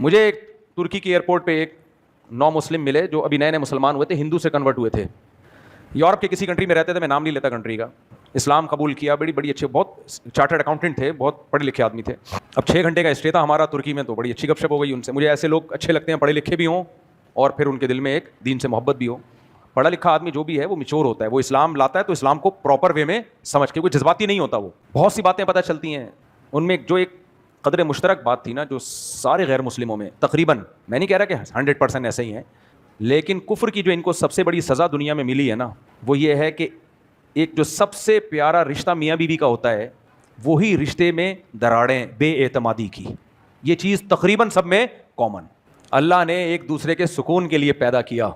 مجھے ایک ترکی کی ایئرپورٹ پہ ایک نو مسلم ملے جو ابھی نئے نئے مسلمان ہوئے تھے, ہندو سے کنورٹ ہوئے تھے, یورپ کے کسی کنٹری میں رہتے تھے, میں نام نہیں لیتا کنٹری کا. اسلام قبول کیا, بڑی اچھے, بہت چارٹرڈ اکاؤنٹنٹ تھے, بہت پڑھے لکھے آدمی تھے. اب 6 گھنٹے کا اسٹے تھا ہمارا ترکی میں, تو بڑی اچھی گپ شپ ہو گئی ان سے. مجھے ایسے لوگ اچھے لگتے ہیں, پڑھے لکھے بھی ہوں اور پھر ان کے دل میں ایک دین سے محبت بھی ہو. پڑھا لکھا آدمی جو بھی ہے وہ میچور ہوتا ہے, وہ اسلام لاتا ہے تو اسلام کو پراپر وے میں سمجھ کے, کوئی جذباتی نہیں ہوتا. وہ بہت سی باتیں پتہ چلتی ہیں ان میں. جو ایک قدر مشترک بات تھی نا, جو سارے غیر مسلموں میں تقریباً, میں نہیں کہہ رہا کہ 100% ایسے ہی ہیں, لیکن کفر کی جو ان کو سب سے بڑی سزا دنیا میں ملی ہے نا, وہ یہ ہے کہ ایک جو سب سے پیارا رشتہ میاں بیوی کا ہوتا ہے, وہی رشتے میں دراڑیں, بے اعتمادی کی. یہ چیز تقریباً سب میں کامن. اللہ نے ایک دوسرے کے سکون کے لیے پیدا کیا,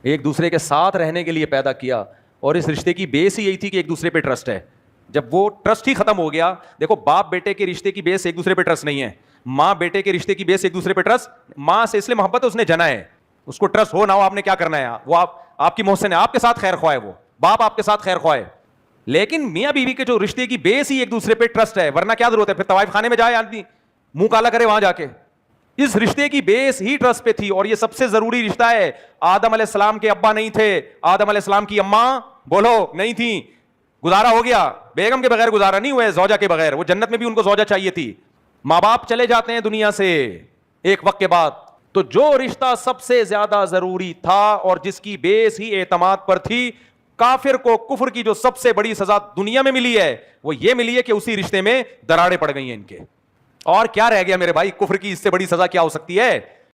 ایک دوسرے کے ساتھ رہنے کے لیے پیدا کیا, اور اس رشتے کی بیس ہی یہی تھی کہ ایک دوسرے پہ ٹرسٹ ہے. جب وہ ٹرسٹ ہی ختم ہو گیا, دیکھو باپ بیٹے کے رشتے کی بیس ایک دوسرے پہ ٹرسٹ نہیں ہے, ماں بیٹے کے رشتے کی بیس ایک دوسرے پہ ٹرسٹ. ماں سے اس لیے محبت ہے, اس نے جنا ہے, اس کو ٹرسٹ ہو نہ ہو آپ نے کیا کرنا ہے, وہ آپ کی محسن ہے, آپ کے ساتھ خیر خواہ ہے, وہ باپ آپ کے ساتھ خیر خواہ ہے. لیکن میاں بیوی کے جو رشتے کی بیس ہی ایک دوسرے پہ ٹرسٹ ہے, ورنہ کیا ضرورت ہے پھر طوائف خانے میں جائے آدمی منہ کالا کرے وہاں جا کے. اس رشتے کی بیس ہی ٹرسٹ پہ تھی, اور یہ سب سے ضروری رشتہ ہے. آدم علیہ السلام کے ابا نہیں تھے, آدم علیہ السلام کی اماں بولو نہیں تھی, گزارا ہو گیا, بیگم کے بغیر گزارا نہیں ہوا, زوجہ کے بغیر. وہ جنت میں بھی ان کو زوجہ چاہیے تھی. ماں باپ چلے جاتے ہیں دنیا سے ایک وقت کے بعد, تو جو رشتہ سب سے زیادہ ضروری تھا اور جس کی بیس ہی اعتماد پر تھی, کافر کو کفر کی جو سب سے بڑی سزا دنیا میں ملی ہے وہ یہ ملی ہے کہ اسی رشتے میں دراڑیں پڑ گئی ہیں ان کے. اور کیا رہ گیا میرے بھائی, کفر کی اس سے بڑی سزا کیا ہو سکتی ہے؟